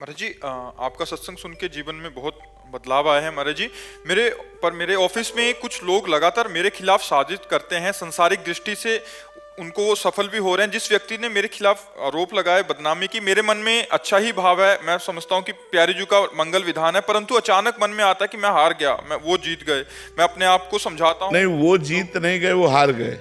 महाराज जी, आपका सत्संग सुन के जीवन में बहुत बदलाव आया है महाराज जी। मेरे ऑफिस में कुछ लोग लगातार मेरे खिलाफ साजिश करते हैं। संसारिक दृष्टि से उनको वो सफल भी हो रहे हैं। जिस व्यक्ति ने मेरे खिलाफ आरोप लगाए, बदनामी की, मेरे मन में अच्छा ही भाव है। मैं समझता हूँ कि प्यारी जी का मंगल विधान है, परंतु अचानक मन में आता है कि मैं हार गया, वो जीत गए। मैं अपने आप को समझाता हूँ। नहीं, वो जीत नहीं गए, वो हार गए।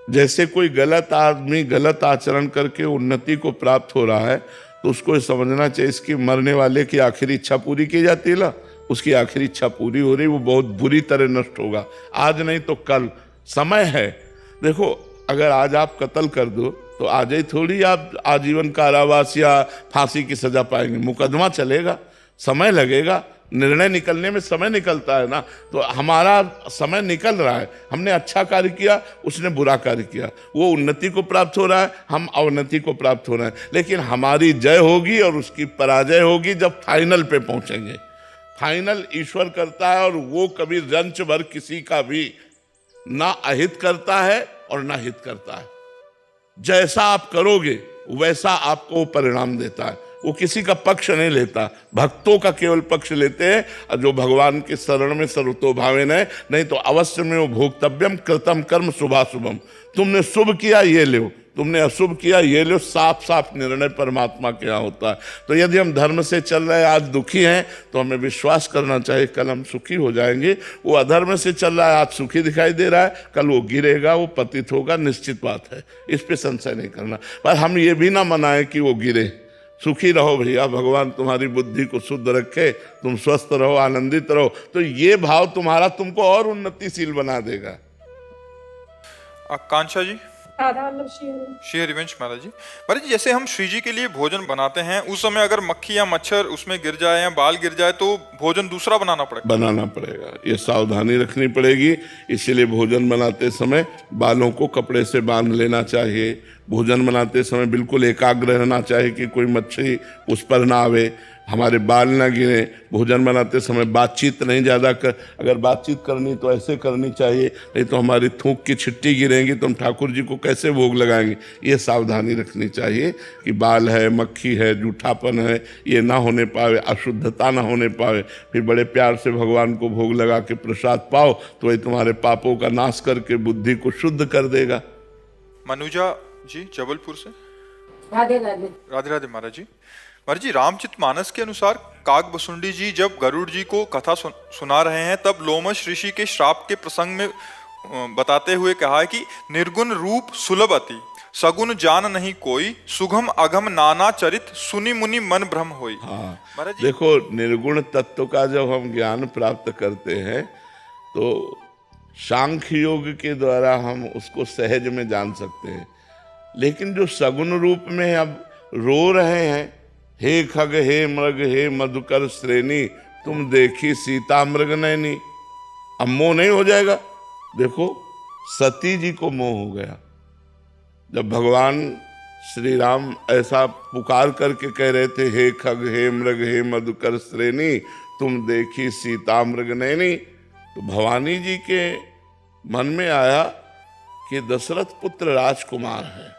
जैसे कोई गलत आदमी गलत आचरण करके उन्नति को प्राप्त हो रहा है, तो उसको समझना चाहिए इसकी मरने वाले की आखिरी इच्छा पूरी की जाती है ना, उसकी आखिरी इच्छा पूरी हो रही, वो बहुत बुरी तरह नष्ट होगा। आज नहीं तो कल समय है। देखो, अगर आज आप कत्ल कर दो तो आज ही थोड़ी आप आजीवन कारावास या फांसी की सजा पाएंगे। मुकदमा चलेगा, समय लगेगा, निर्णय निकलने में समय निकलता है ना। तो हमारा समय निकल रहा है। हमने अच्छा कार्य किया, उसने बुरा कार्य किया। वो उन्नति को प्राप्त हो रहा है, हम अवनति को प्राप्त हो रहे हैं। लेकिन हमारी जय होगी और उसकी पराजय होगी जब फाइनल पे पहुंचेंगे। फाइनल ईश्वर करता है, और वो कभी रंच भर किसी का भी ना अहित करता है और ना हित करता है। जैसा आप करोगे वैसा आपको परिणाम देता है। वो किसी का पक्ष नहीं लेता, भक्तों का केवल पक्ष लेते हैं, जो भगवान के शरण में सर्वतोभावेन है। नहीं तो अवश्य में वो भोक्तव्यम कृतम कर्म शुभाशुभम। तुमने शुभ किया ये लो, तुमने अशुभ किया ये लो। साफ साफ निर्णय परमात्मा के यहाँ होता है। तो यदि हम धर्म से चल रहे हैं, आज दुखी हैं, तो हमें विश्वास करना चाहिए कल हम सुखी हो जाएंगे। वो अधर्म से चल रहा है, आज सुखी दिखाई दे रहा है, कल वो गिरेगा, वो पतित होगा, निश्चित बात है। इस पे संशय नहीं करना। पर हम ये भी ना मनाएं कि वो गिरे। सुखी रहो भैया, भगवान तुम्हारी बुद्धि को शुद्ध रखे, तुम स्वस्थ रहो, आनंदित रहो। तो ये भाव तुम्हारा तुमको और उन्नतिशील बना देगा। आकांक्षा जी, श्री हरिवंश महाराज जी। महाराज जी, जैसे हम श्री जी के लिए भोजन बनाते हैं, उस समय अगर मक्खी या मच्छर उसमें गिर जाए या बाल गिर जाए तो भोजन दूसरा बनाना पड़ेगा। ये सावधानी रखनी पड़ेगी। इसीलिए भोजन बनाते समय बालों को कपड़े से बांध लेना चाहिए। भोजन बनाते समय बिल्कुल एकाग्र रहना चाहिए कि कोई मच्छी उस पर ना आवे, हमारे बाल ना गिरे। भोजन बनाते समय बातचीत नहीं ज़्यादा कर, अगर बातचीत करनी तो ऐसे करनी चाहिए, नहीं तो हमारी थूक की छिट्टी गिरेंगी तो हम ठाकुर जी को कैसे भोग लगाएंगे। ये सावधानी रखनी चाहिए कि बाल है, मक्खी है, जूठापन है, ये ना होने पावे, अशुद्धता ना होने पावे। फिर बड़े प्यार से भगवान को भोग लगा के प्रसाद पाओ, तो वही तुम्हारे पापों का नाश करके बुद्धि को शुद्ध कर देगा। मनुजा जी, जबलपुर से। राधे राधे। राधे राधे महाराज जी। महाराज जी, रामचरितमानस के अनुसार काकभुसुंडी जी जब गरुड़ जी को कथा सुना रहे हैं, तब लोमश ऋषि के श्राप के प्रसंग में बताते हुए कहा है कि निर्गुण रूप सुलभ अति, सगुण जान नहीं कोई, सुगम अगम नाना चरित, सुनि मुनि मन भ्रम होई। हाँ, महाराज जी, देखो, निर्गुण तत्व का जब हम ज्ञान प्राप्त करते हैं तो सांख्य योग के द्वारा हम उसको सहज में जान सकते हैं। लेकिन जो सगुण रूप में अब रो रहे हैं, हे खग हे मृग हे मधुकर श्रेणी, तुम देखी सीता मृग नैनी, अब मोह नहीं हो जाएगा। देखो, सती जी को मोह हो गया जब भगवान श्री राम ऐसा पुकार करके कह रहे थे, हे खग हे मृग हे मधुकर श्रेणी, तुम देखी सीता मृग नैनी। तो भवानी जी के मन में आया कि दशरथ पुत्र राजकुमार है।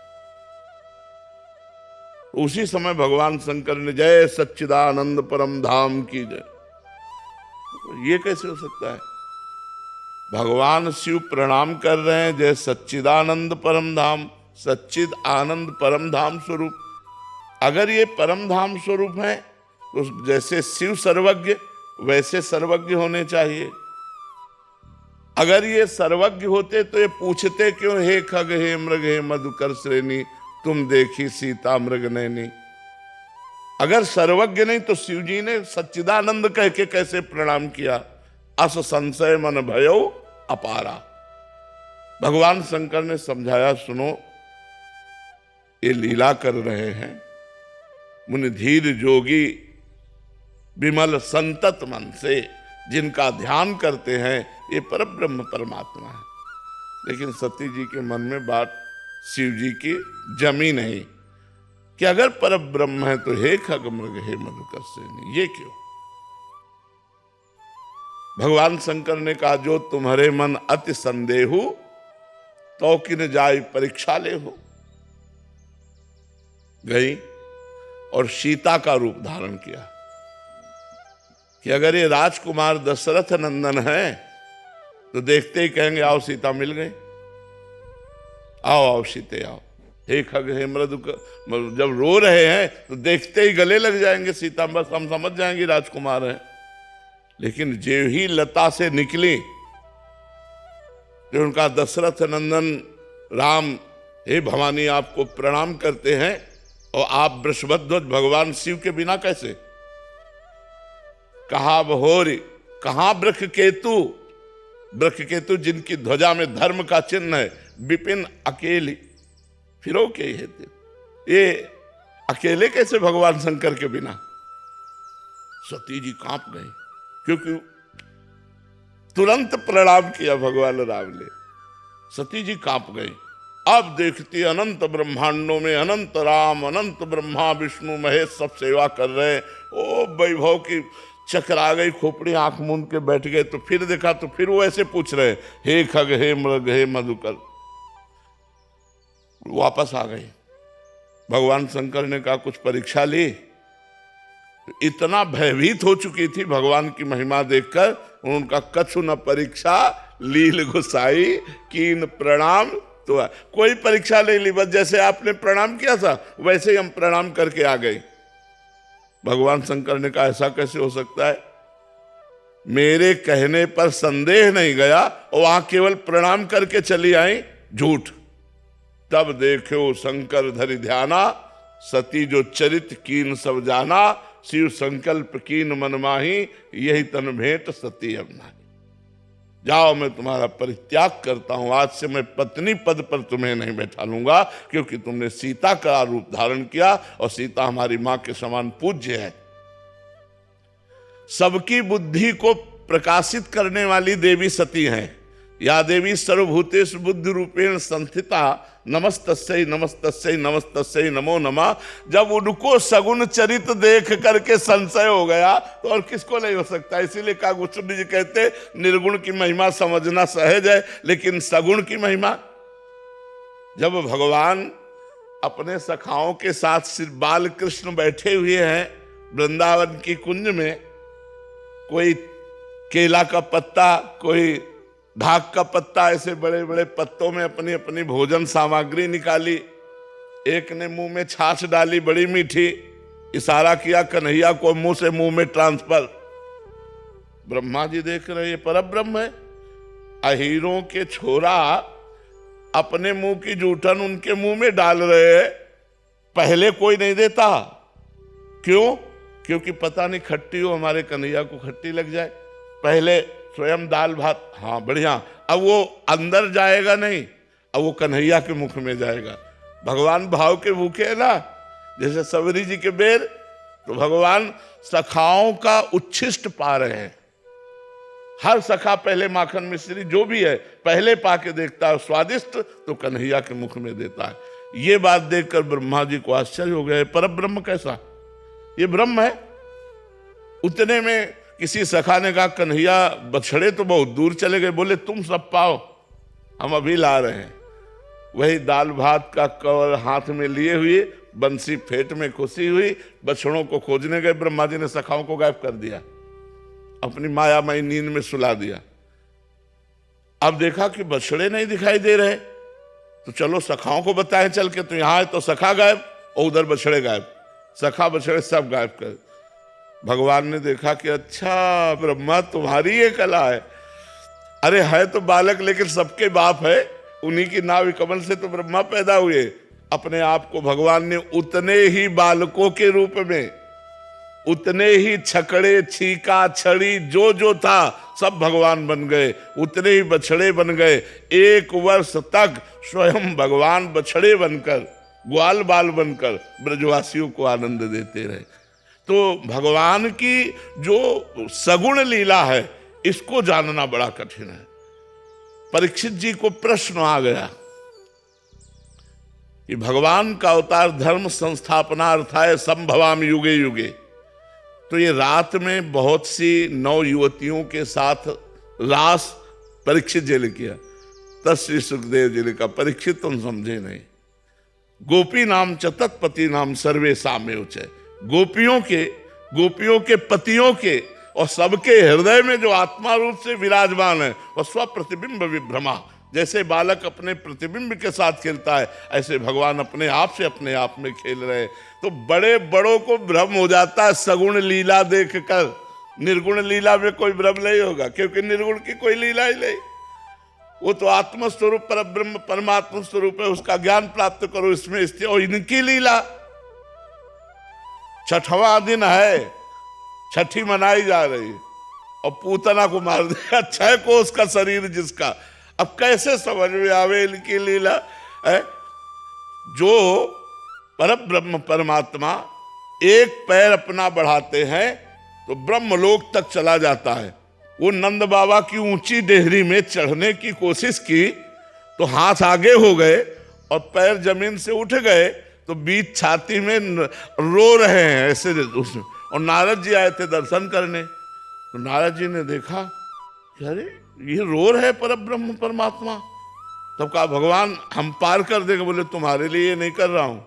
उसी समय भगवान शंकर ने जय सच्चिदानंद परम धाम की जय। ये कैसे हो सकता है? भगवान शिव प्रणाम कर रहे हैं, जय सच्चिदानंद परम धाम, सच्चिद आनंद परम धाम स्वरूप। अगर ये परम धाम स्वरूप है तो जैसे शिव सर्वज्ञ वैसे सर्वज्ञ होने चाहिए। अगर ये सर्वज्ञ होते तो ये पूछते क्यों, हे खग हे मृग हे मधुकर श्रेणी, तुम देखी सीता मृग नैनी। अगर सर्वज्ञ नहीं तो शिव जी ने सच्चिदानंद कह के कैसे प्रणाम किया? अस संशय मन भयो अपारा। भगवान शंकर ने समझाया, सुनो, ये लीला कर रहे हैं। मुनि धीर जोगी विमल संतत मन से जिनका ध्यान करते हैं, ये परब्रह्म परमात्मा है। लेकिन सती जी के मन में बात शिव जी की जमी नहीं कि अगर परब्रह्म है तो हे खग मृग हे मधुकर श्रेणी, ये क्यों? भगवान शंकर ने कहा, जो तुम्हारे मन अति संदेहु तो किन जाय परीक्षा ले हो। गई और सीता का रूप धारण किया कि अगर ये राजकुमार दशरथ नंदन है तो देखते ही कहेंगे आओ सीता मिल गई, आओ आओ सीते आओ। हे खग हे मृदु, जब रो रहे हैं तो देखते ही गले लग जाएंगे सीता, बस हम समझ जाएंगे राजकुमार हैं। लेकिन जो ही लता से निकली जो उनका दशरथ नंदन राम, हे भवानी आपको प्रणाम करते हैं और आप वृषभध्वज भगवान शिव के बिना कैसे? कहा बहोरी, कहां वृक्ष केतु, वृक्ष केतु जिनकी ध्वजा में धर्म का चिन्ह है, विपिन अकेली फिरो के ये अकेले कैसे भगवान शंकर के बिना? सती जी कांप गई क्योंकि तुरंत प्रणाम किया भगवान राम ने। सती जी कांप गई। अब देखती अनंत ब्रह्मांडों में अनंत राम, अनंत ब्रह्मा, विष्णु, महेश सब सेवा कर रहे हैं। ओ वैभव की चकरा गई, खोपड़ी आंख मूंद के बैठ गए। तो फिर देखा तो फिर वो ऐसे पूछ रहे, हे खग हे मृग हे मधुकर। वापस आ गई। भगवान शंकर ने कहा कुछ परीक्षा ली। इतना भयभीत हो चुकी थी भगवान की महिमा देखकर, उनका कछु न परीक्षा लील गुसाई कीन प्रणाम। तो कोई परीक्षा नहीं ली, बस जैसे आपने प्रणाम किया था वैसे ही हम प्रणाम करके आ गए। भगवान शंकर ने कहा ऐसा कैसे हो सकता है? मेरे कहने पर संदेह नहीं गया और वहां केवल प्रणाम करके चली आई, झूठ। तब देखो शंकर धरि ध्याना, सती जो चरित कीन सब जाना, शिव संकल्प कीन मन माही, यही तन भेंट सती अब नाही। जाओ मैं तुम्हारा परित्याग करता हूं, आज से मैं पत्नी पद पर तुम्हें नहीं बैठा लूंगा, क्योंकि तुमने सीता का रूप धारण किया और सीता हमारी मां के समान पूज्य है। सबकी बुद्धि को प्रकाशित करने वाली देवी सती हैं। या देवी सर्वभूतेषु बुद्धि रूपेण संस्थिता, नमस्तस्यै नमस्तस्यै नमस्तस्यै नमो नमः। जब उनको सगुण चरित देख करके संशय हो गया तो और किसको नहीं हो सकता। इसीलिए कागभूषण जी कहते निर्गुण की महिमा समझना सहज है, लेकिन सगुण की महिमा। जब भगवान अपने सखाओं के साथ श्री बाल कृष्ण बैठे हुए हैं वृंदावन की कुंज में, कोई केला का पत्ता, कोई ढाक का पत्ता, ऐसे बड़े बड़े पत्तों में अपनी अपनी भोजन सामग्री निकाली। एक ने मुंह में छाछ डाली बड़ी मीठी, इशारा किया कन्हैया को मुंह से मुंह में ट्रांसफर। ब्रह्मा जी देख रहे ये परब्रह्म है। अहीरों के छोरा अपने मुंह की जूठन उनके मुंह में डाल रहे हैं, पहले कोई नहीं देता। क्यों? क्योंकि पता नहीं खट्टी हो, हमारे कन्हैया को खट्टी लग जाए। पहले स्वयं दाल भात, हाँ बढ़िया, अब वो अंदर जाएगा नहीं, अब वो कन्हैया के मुख में जाएगा। भगवान भाव के भूखे है ना, जैसे सबरी जी के बेर, तो भगवान सखाओं का उच्छिष्ट पा रहे हैं। हर सखा पहले माखन मिश्री जो भी है पहले पाके देखता है, स्वादिष्ट तो कन्हैया के मुख में देता है। ये बात देखकर ब्रह्मा जी को आश्चर्य हो गया, परब्रह्म कैसा? ये ब्रह्म है। उतने में किसी सखा ने कहा कन्हैया बछड़े तो बहुत दूर चले गए। बोले तुम सब पाओ, हम अभी ला रहे हैं। वही दाल भात का कवर हाथ में लिए हुए, बंसी फेट में खुशी हुई, बछड़ों को खोजने गए। ब्रह्मा जी ने सखाओं को गायब कर दिया, अपनी मायामयी नींद में सुला दिया। अब देखा कि बछड़े नहीं दिखाई दे रहे, तो चलो सखाओं को बताएं चल के, तो यहां है तो सखा गायब और उधर बछड़े गायब, सखा बछड़े सब गायब कर। भगवान ने देखा कि अच्छा ब्रह्मा तुम्हारी ये कला है। अरे है तो बालक लेकिन सबके बाप है, उन्हीं की नाभि कमल से तो ब्रह्मा पैदा हुए। अपने आप को भगवान ने उतने ही बालकों के रूप में, उतने ही छकड़े छीका छड़ी जो जो था सब भगवान बन गए, उतने ही बछड़े बन गए। 1 वर्ष तक स्वयं भगवान बछड़े बनकर, ग्वाल बाल बनकर ब्रजवासियों को आनंद देते रहे। तो भगवान की जो सगुण लीला है इसको जानना बड़ा कठिन है। परीक्षित जी को प्रश्न आ गया कि भगवान का अवतार धर्म संस्थापनार्थाय संभवाम युगे युगे। तो ये रात में बहुत सी नौ युवतियों के साथ रास परीक्षित जी ने किया। तब श्री सुखदेव जी ने कहा परीक्षित तुम समझे नहीं, गोपी नाम च तत्पति नाम सर्वे साम्य उच्चय। गोपियों के पतियों के और सबके हृदय में जो आत्मा रूप से विराजमान है वह स्व प्रतिबिंब विभ्रमा। जैसे बालक अपने प्रतिबिंब के साथ खेलता है, ऐसे भगवान अपने आप में खेल रहे हैं। तो बड़े बड़ों को भ्रम हो जाता है सगुण लीला देखकर, निर्गुण लीला में कोई भ्रम नहीं होगा, क्योंकि निर्गुण की कोई लीला ही नहीं। वो तो आत्मस्वरूप परब्रह्म परमात्मा स्वरूप है, उसका ज्ञान प्राप्त करो, इसमें स्थित। और इनकी लीला 6वां दिन है, छठी मनाई जा रही है और पूतना को मार दिया, 6 कोस का शरीर जिसका। अब कैसे समझ में आवे इनकी लीला है? जो परब्रह्म परमात्मा एक पैर अपना बढ़ाते हैं तो ब्रह्मलोक तक चला जाता है। वो नंद बाबा की ऊंची डेहरी में चढ़ने की कोशिश की तो हाथ आगे हो गए और पैर जमीन से उठ गए, तो बीच छाती में रो रहे हैं ऐसे उसमें। और नारद जी आए थे दर्शन करने, तो नारद जी ने देखा कि अरे ये रो रहे परब्रह्म परमात्मा। तब कहा भगवान हम पार कर देंगे। बोले तुम्हारे लिए नहीं कर रहा हूं,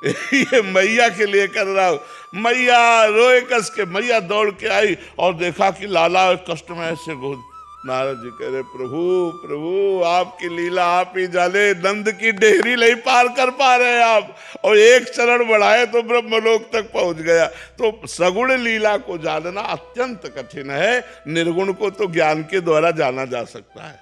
ये मैया के लिए कर रहा हूं। मैया रोए कस के, मैया दौड़ के आई और देखा कि लाला कष्ट में ऐसे गोद। नारद जी कह रहे प्रभु प्रभु आपकी लीला आप ही जाने, नंद की डेहरी नहीं पार कर पा रहे आप, और एक चरण बढ़ाए तो ब्रह्मलोक तक पहुंच गया। तो सगुण लीला को जानना अत्यंत कठिन है, निर्गुण को तो ज्ञान के द्वारा जाना जा सकता है।